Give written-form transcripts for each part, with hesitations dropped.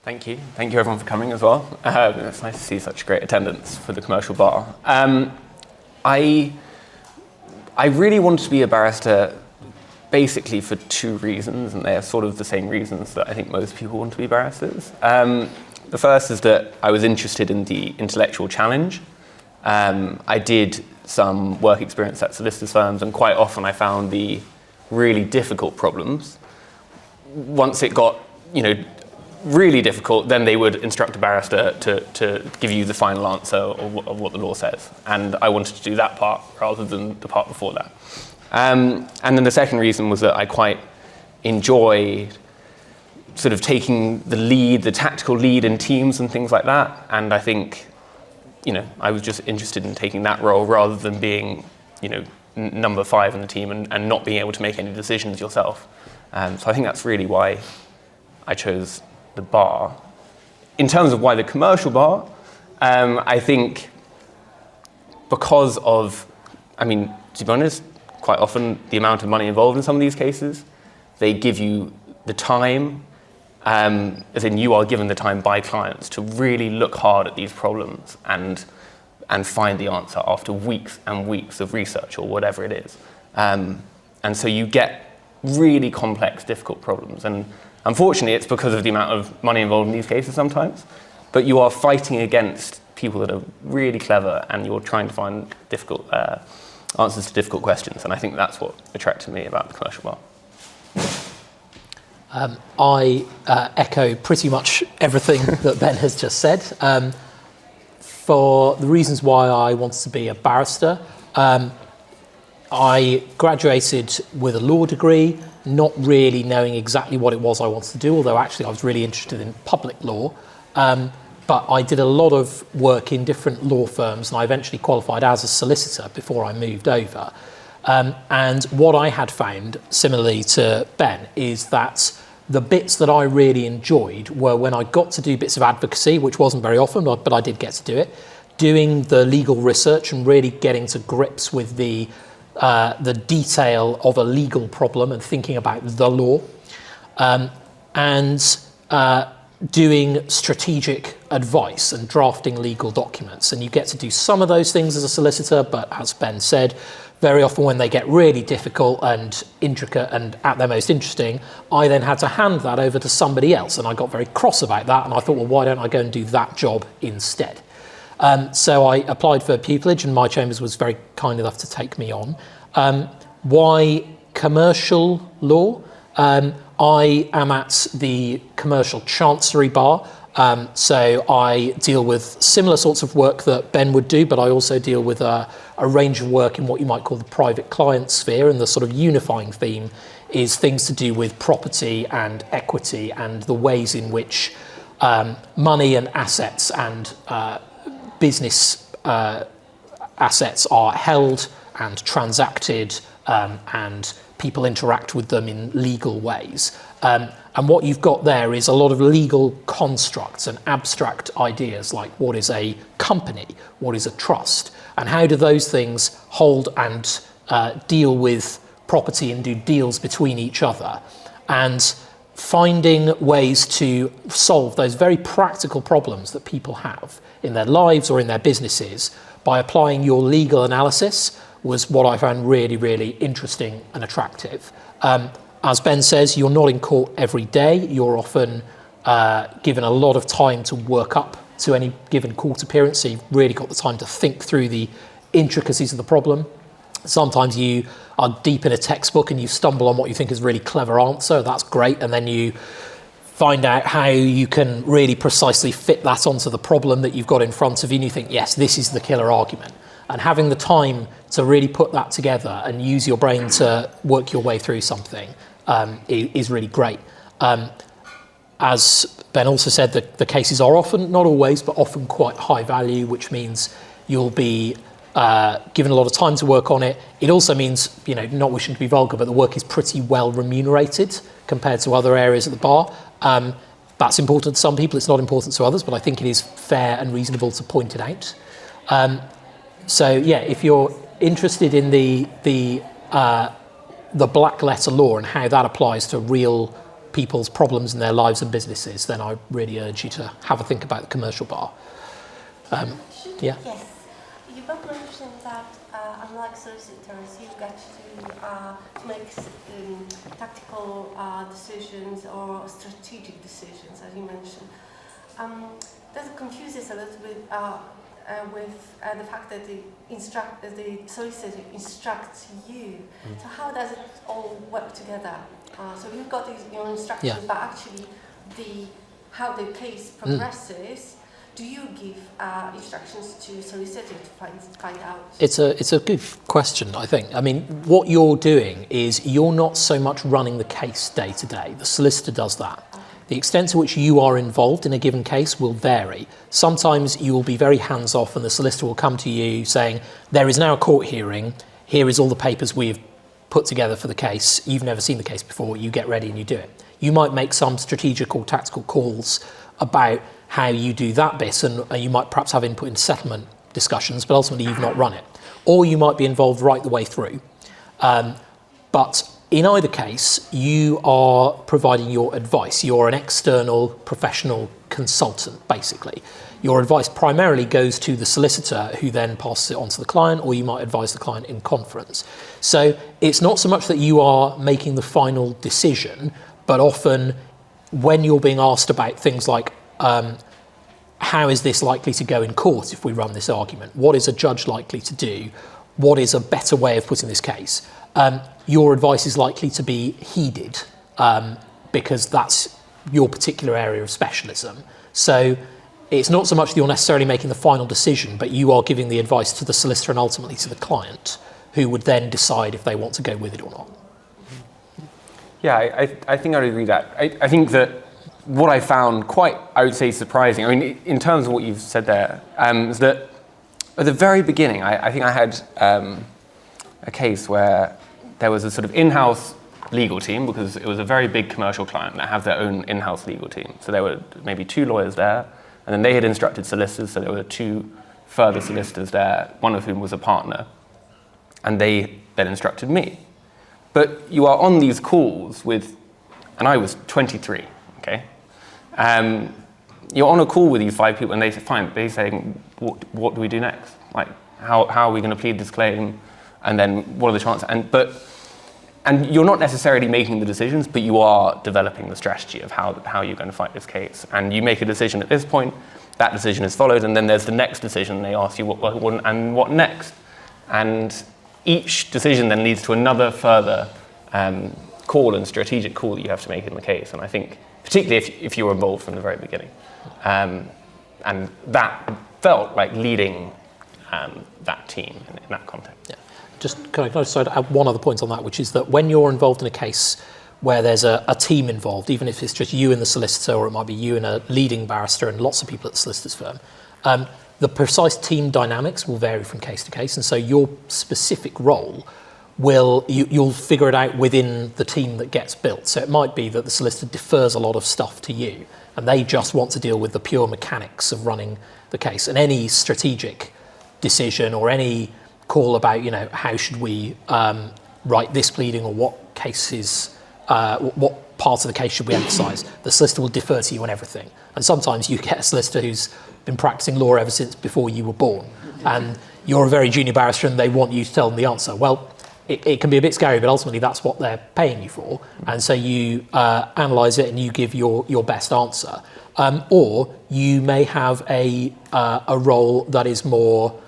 Thank you. Thank you everyone for coming as well. It's nice to see such great attendance for the commercial bar. I really wanted to be a barrister basically for two reasons, and they are sort of the same reasons that I think most people want to be barristers. The first is that I was interested in the intellectual challenge. I did some work experience at solicitors firms, and quite often I found the really difficult problems. Once it got, really difficult, then they would instruct a barrister to give you the final answer of what the law says. And I wanted to do that part rather than the part before that. And then the second reason was that I quite enjoyed sort of taking the lead, the tactical lead in teams and things like that. And I think, I was just interested in taking that role rather than being, number 5 in the team and not being able to make any decisions yourself. So I think that's really why I chose the bar. In terms of why the commercial bar, I think because of, to be honest, quite often the amount of money involved in some of these cases, they give you the time, as in you are given the time by clients to really look hard at these problems and find the answer after weeks and weeks of research or whatever it is. And so you get really complex, difficult problems. And unfortunately, it's because of the amount of money involved in these cases sometimes, but you are fighting against people that are really clever and you're trying to find difficult answers to difficult questions. And I think that's what attracted me about the commercial bar. I echo pretty much everything that Ben has just said. For the reasons why I wanted to be a barrister, I graduated with a law degree, not really knowing exactly what it was I wanted to do, although actually I was really interested in public law. But I did a lot of work in different law firms, and I eventually qualified as a solicitor before I moved over. And what I had found, similarly to Ben, is that the bits that I really enjoyed were when I got to do bits of advocacy, which wasn't very often, but I did get to do it, doing the legal research and really getting to grips with the detail of a legal problem and thinking about the law, and doing strategic advice and drafting legal documents. And you get to do some of those things as a solicitor, but as Ben said, very often when they get really difficult and intricate and at their most interesting, I then had to hand that over to somebody else. And I got very cross about that. And I thought, well, why don't I go and do that job instead? So I applied for Pupillage, and my chambers was very kind enough to take me on. Why commercial law? I am at the commercial chancery bar, so I deal with similar sorts of work that Ben would do, but I also deal with a range of work in what you might call the private client sphere, and the sort of unifying theme is things to do with property and equity and the ways in which money and assets and business assets are held and transacted, and people interact with them in legal ways. And what you've got there is a lot of legal constructs and abstract ideas like what is a company, what is a trust, and how do those things hold and deal with property and do deals between each other. And finding ways to solve those very practical problems that people have in their lives or in their businesses by applying your legal analysis was what I found really, really interesting and attractive. As Ben says, you're not in court every day. You're often given a lot of time to work up to any given court appearance, so you've really got the time to think through the intricacies of the problem. Sometimes you are deep in a textbook and you stumble on what you think is a really clever answer. That's great. And then you find out how you can really precisely fit that onto the problem that you've got in front of you, and you think, yes, this is the killer argument. And having the time to really put that together and use your brain to work your way through something is really great. As Ben also said, the cases are often, not always, but often quite high value, which means you'll be given a lot of time to work on it. It also means, not wishing to be vulgar, but the work is pretty well remunerated compared to other areas at the bar. That's important to some people, it's not important to others, but I think it is fair and reasonable to point it out. So yeah, if you're interested in the black letter law and how that applies to real people's problems in their lives and businesses, then I really urge you to have a think about the commercial bar. Yeah. Yes. You both mentioned that unlike solicitors, you get to make tactical decisions or strategic decisions, as you mentioned. That confuses a little bit with the fact that the solicitor instructs you. So how does it all work together? So you've got your instructions, but actually how the case progresses. Do you give instructions to solicitor to find out? It's a good question, I think. I mean, what you're doing is you're not so much running the case day to day. The solicitor does that. The extent to which you are involved in a given case will vary. Sometimes you will be very hands-off and the solicitor will come to you saying, there is now a court hearing, here is all the papers we've put together for the case, you've never seen the case before, you get ready and you do it. You might make some strategic or tactical calls about how you do that bit, and you might perhaps have input in settlement discussions, but ultimately you've not run it. Or you might be involved right the way through. But in either case, you are providing your advice. You're an external professional consultant, basically. Your advice primarily goes to the solicitor, who then passes it on to the client, or you might advise the client in conference. So it's not so much that you are making the final decision, but often when you're being asked about things like, how is this likely to go in court if we run this argument? What is a judge likely to do? What is a better way of putting this case? Your advice is likely to be heeded because that's your particular area of specialism. So it's not so much that you're necessarily making the final decision, but you are giving the advice to the solicitor and ultimately to the client, who would then decide if they want to go with it or not. Yeah, I think I'd agree with that. I think that what I found quite, I would say, surprising, I mean, in terms of what you've said there, is that at the very beginning, I think I had a case where there was a sort of in-house legal team, because it was a very big commercial client that have their own in-house legal team. So there were maybe 2 lawyers there, and then they had instructed solicitors, so there were 2 further solicitors there, one of whom was a partner, and they then instructed me. But you are on these calls with, and I was 23, okay? You're on a call with these 5 people, and they say, fine, they're saying, what do we do next? Like, how are we going to plead this claim? And then what are the chances? And you're not necessarily making the decisions, but you are developing the strategy of how you're going to fight this case. And you make a decision at this point, that decision is followed, and then there's the next decision, and they ask you what next? And each decision then leads to another further call and strategic call that you have to make in the case. And I think, particularly if you were involved from the very beginning. And that felt like leading that team in that context. Yeah. Just can I just add one other point on that, which is that when you're involved in a case where there's a team involved, even if it's just you and the solicitor, or it might be you and a leading barrister and lots of people at the solicitor's firm, the precise team dynamics will vary from case to case, and so your specific role you'll figure it out within the team that gets built. So it might be that the solicitor defers a lot of stuff to you, and they just want to deal with the pure mechanics of running the case. And any strategic decision or any call about, how should we write this pleading, or what cases, what parts of the case should we emphasise, the solicitor will defer to you on everything. And sometimes you get a solicitor who's been practising law ever since before you were born, and you're a very junior barrister and they want you to tell them the answer. Well, it can be a bit scary, but ultimately that's what they're paying you for. And so you analyse it and you give your best answer. Or you may have a role that is more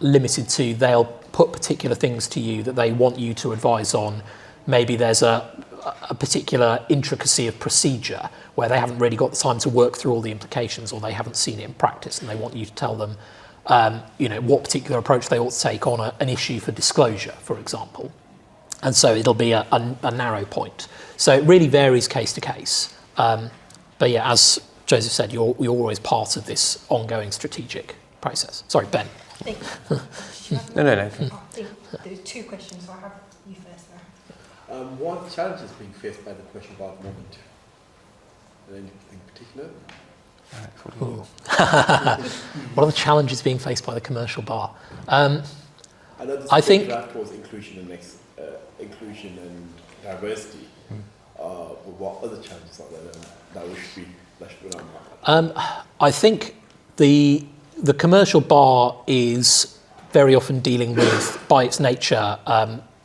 limited to, they'll put particular things to you that they want you to advise on. Maybe there's a particular intricacy of procedure where they haven't really got the time to work through all the implications, or they haven't seen it in practice, and they want you to tell them what particular approach they ought to take on an issue for disclosure, for example. And so it'll be a narrow point. So it really varies case to case. But yeah, as Joseph said, you're always part of this ongoing strategic process. Sorry, Ben. No. I think there's 2 questions, so I'll have you first now. What are the challenges being faced by the question bar at the moment? Anything particular? What are the challenges being faced by the commercial bar? I think draft was inclusion and diversity. what other challenges are there that we should be left without? I think the commercial bar is very often dealing with, by its nature,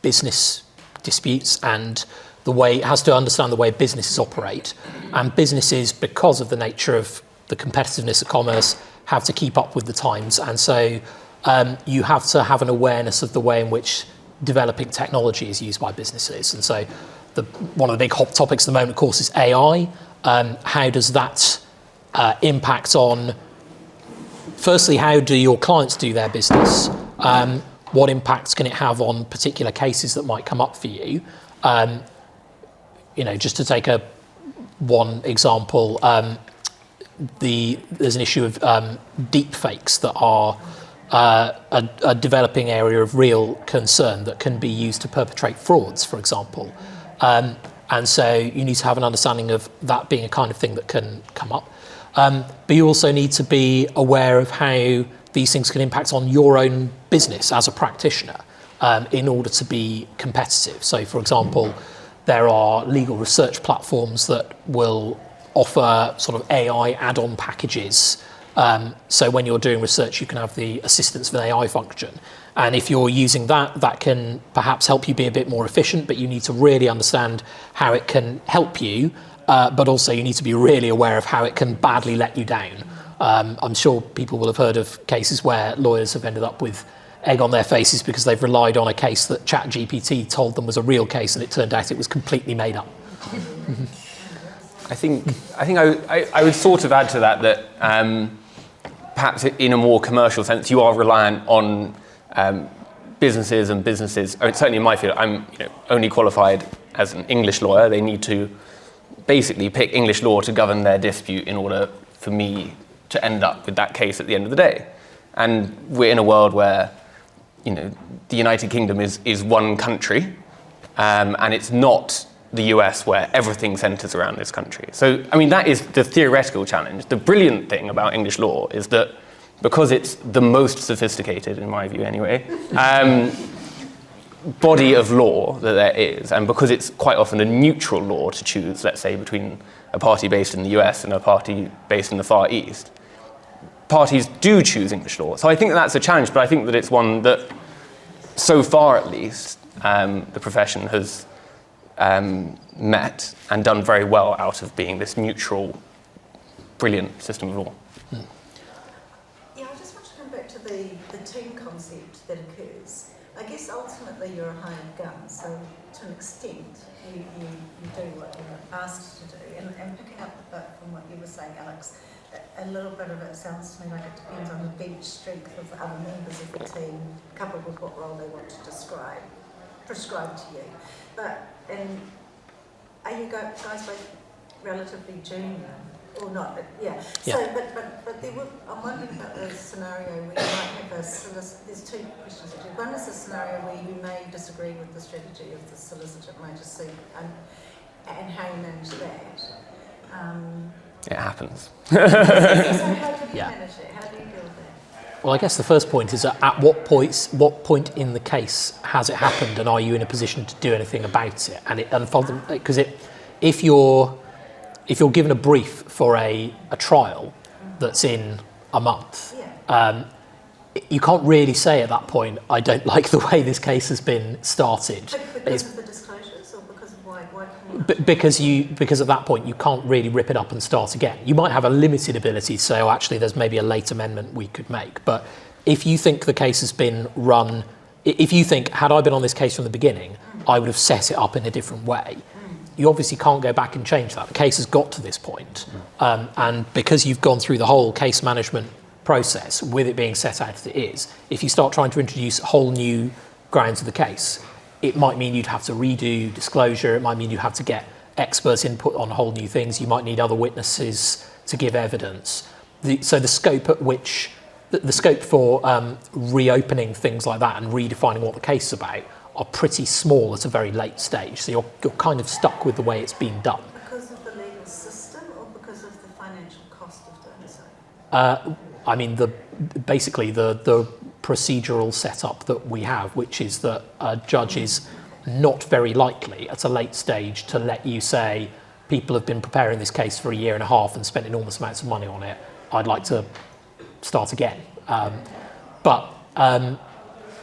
business disputes and the way it has to understand the way businesses operate. And businesses, because of the nature of the competitiveness of commerce, have to keep up with the times. And so you have to have an awareness of the way in which developing technology is used by businesses. And so one of the big hot topics at the moment, of course, is AI. How does that impact on, firstly, how do your clients do their business? What impacts can it have on particular cases that might come up for you? Just to take one example, there's an issue of deep fakes that are a developing area of real concern that can be used to perpetrate frauds, for example. And so you need to have an understanding of that being a kind of thing that can come up. But you also need to be aware of how these things can impact on your own business as a practitioner in order to be competitive. So, for example, there are legal research platforms that will offer sort of AI add-on packages. So when you're doing research, you can have the assistance of an AI function. And if you're using that, that can perhaps help you be a bit more efficient, but you need to really understand how it can help you, but also you need to be really aware of how it can badly let you down. I'm sure people will have heard of cases where lawyers have ended up with egg on their faces because they've relied on a case that ChatGPT told them was a real case, and it turned out it was completely made up. I think I would sort of add to that perhaps in a more commercial sense, you are reliant on businesses. Certainly in my field, I'm only qualified as an English lawyer. They need to basically pick English law to govern their dispute in order for me to end up with that case at the end of the day. And we're in a world where the United Kingdom is one country, and it's not the US where everything centres around this country. So, I mean, that is the theoretical challenge. The brilliant thing about English law is that because it's the most sophisticated, in my view anyway, body of law that there is, and because it's quite often a neutral law to choose, let's say, between a party based in the US and a party based in the Far East, parties do choose English law. So I think that's a challenge, but I think that it's one that, so far at least, the profession has met and done very well out of being this neutral, brilliant system of law. Yeah, I just want to come back to the team concept that occurs. I guess ultimately you're a hired gun, so to an extent you do what you're asked to do. And picking up a bit from what you were saying, Alex, a little bit of it sounds to me like it depends on the bench strength of the other members of the team, coupled with what role they want to prescribe to you. And are you guys both relatively junior or not? Yeah. So, but there would, I'm wondering about the scenario where you might have there's two questions. One is a scenario where you may disagree with the strategy of the solicitor majesty and how you manage that. It happens. So how do you manage it? How do you deal with that? Well, I guess the first point is at what point in the case has it happened, and are you in a position to do anything about it? Because if you're given a brief for a trial that's in a month, you can't really say at that point, I don't like the way this case has been started. Because of the disclosures, or because of why because at that point you can't really rip it up and start again. You might have a limited ability to say, oh, actually, there's maybe a late amendment we could make. But if you think the case has been run, if you think, had I been on this case from the beginning, I would have set it up in a different way. You obviously can't go back and change that. The case has got to this point. And because you've gone through the whole case management process with it being set out as it is, if you start trying to introduce whole new grounds of the case, it might mean you'd have to redo disclosure. It might mean you have to get experts' input on whole new things. You might need other witnesses to give evidence. So the scope at which, the scope for reopening things like that and redefining what the case is about are pretty small at a very late stage. So you're kind of stuck with the way it's been done. Because of the legal system or because of the financial cost of doing so? I mean, basically the procedural setup that we have, which is that a judge is not very likely at a late stage to let you say, people have been preparing this case for a year and a half and spent enormous amounts of money on it. I'd like to start again. But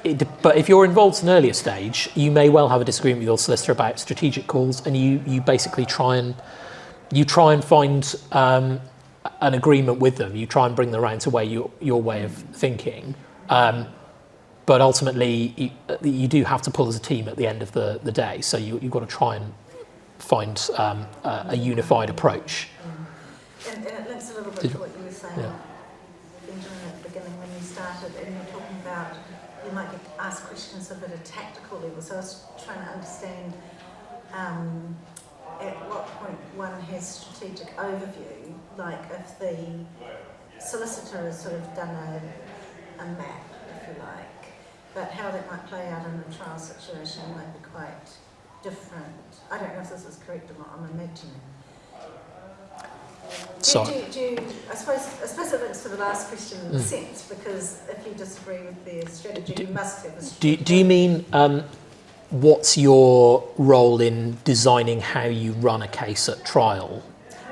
if you're involved in an earlier stage, you may well have a disagreement with your solicitor about strategic calls, and you basically try and find an agreement with them. You try and bring them around to your way of thinking. But ultimately, you do have to pull as a team at the end of the day. So you've got to try and find a unified approach. And it links a little bit to what you were saying, Benjamin, at the beginning when you started, and you're talking about you might get asked questions of at a tactical level. So I was trying to understand at what point one has strategic overview, like if the solicitor has sort of done a map, if you like, but how that might play out in a trial situation might be quite different. I don't know if this is correct or not, I'm imagining. I suppose it links to the last question in a sense, because if you disagree with their strategy, you must have a strategy. Do you mean what's your role in designing how you run a case at trial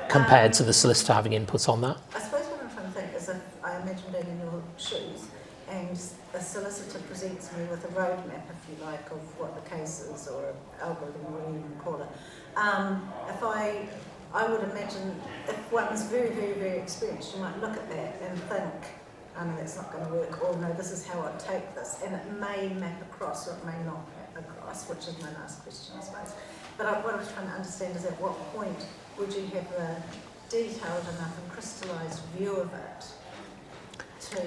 compared to the solicitor having input on that? I suppose what I'm trying to think is if I imagine being in your shoes and a solicitor presents me with a roadmap, if you like, of what the case is, or an algorithm, or whatever you want to call it. I would imagine if one's very, very, very experienced, you might look at that and think, oh no, that's not going to work, or no, this is how I'd take this, and it may map across or it may not map across, which is my last question, I suppose. But what I was trying to understand is at what point would you have a detailed enough and crystallised view of it to...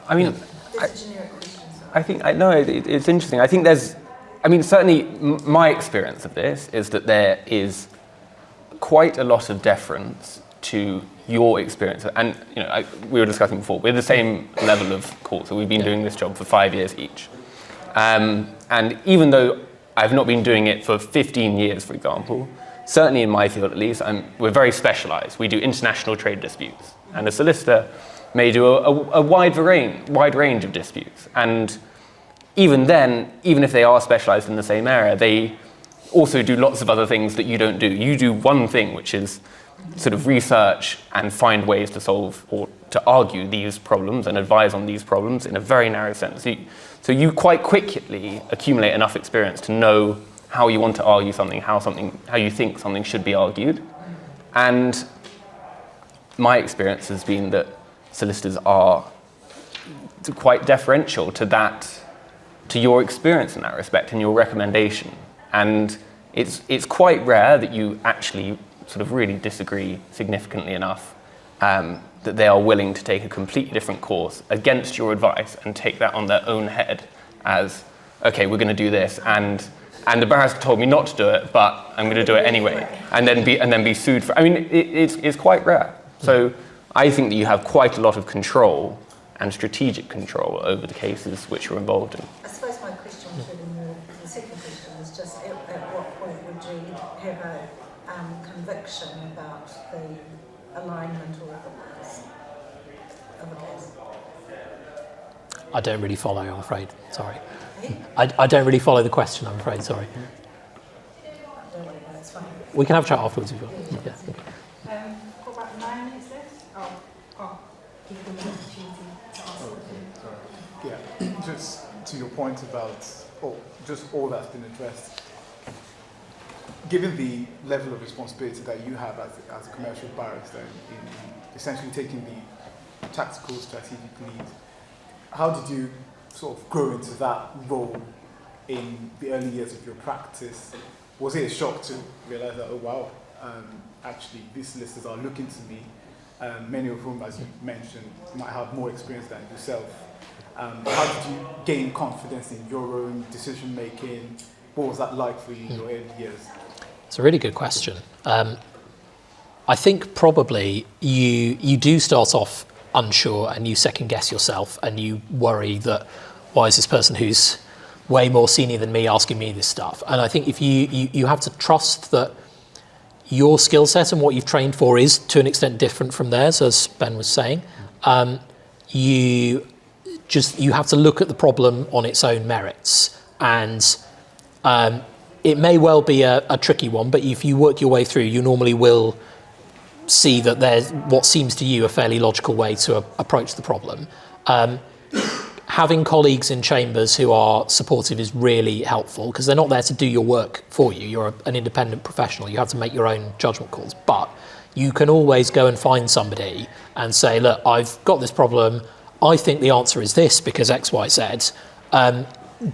I mean... That's a generic question, sorry. I think, it's interesting. I think certainly my experience of this is that there is quite a lot of deference to your experience. And, we were discussing before, we're the same level of court, so we've been doing this job for 5 years each. And even though I've not been doing it for 15 years, for example, certainly in my field at least, we're very specialised. We do international trade disputes. And a solicitor may do a wide range of disputes. And even then, even if they are specialised in the same area, they also do lots of other things that you don't do. You do one thing, which is sort of research and find ways to solve or to argue these problems and advise on these problems in a very narrow sense. So you quite quickly accumulate enough experience to know how you want to argue something, how you think something should be argued. And my experience has been that solicitors are quite deferential to your experience in that respect and your recommendation. And it's quite rare that you actually sort of really disagree significantly enough that they are willing to take a completely different course against your advice and take that on their own head as, okay, we're going to do this, and the barrister told me not to do it, but I'm going to do it anyway, and then be sued for. I mean, it's quite rare. So I think that you have quite a lot of control and strategic control over the cases which you're involved in. I suppose my question was really more, the second question was just at what point would you have a conviction about the alignment or otherwise of a case? I don't really follow, I'm afraid. Sorry. I don't really follow the question, I'm afraid. Sorry. Don't worry, that's fine. We can have a chat afterwards if you want. Yeah. For about 9 minutes left. Give them an opportunity to ask. Yeah, just to your point about just all that's been addressed. Given the level of responsibility that you have as a commercial barrister in essentially taking the tactical strategic lead, how did you sort of grow into that role in the early years of your practice? Was it a shock to realize that, oh wow, actually these solicitors are looking to me, many of whom, as you mentioned, might have more experience than yourself? How did you gain confidence in your own decision making? What was that like for you in your early years? It's a really good question. I think probably you do start off unsure and you second guess yourself and you worry that, why is this person who's way more senior than me asking me this stuff? And I think if you have to trust that your skill set and what you've trained for is to an extent different from theirs, as Ben was saying. You have to look at the problem on its own merits, and it may well be a tricky one, but if you work your way through, you normally will see that there's what seems to you a fairly logical way to approach the problem. Having colleagues in chambers who are supportive is really helpful, because they're not there to do your work for you. You're an independent professional. You have to make your own judgment calls. But you can always go and find somebody and say, look, I've got this problem. I think the answer is this because X, Y, Z.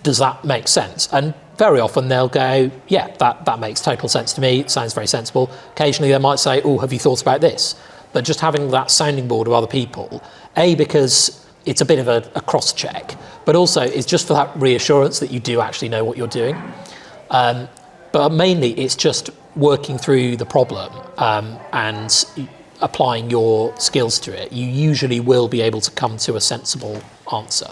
Does that make sense? And very often they'll go, yeah, that makes total sense to me. It sounds very sensible. Occasionally they might say, oh, have you thought about this? But just having that sounding board of other people, because it's a bit of a cross-check, but also it's just for that reassurance that you do actually know what you're doing. But mainly it's just working through the problem and applying your skills to it. You usually will be able to come to a sensible answer.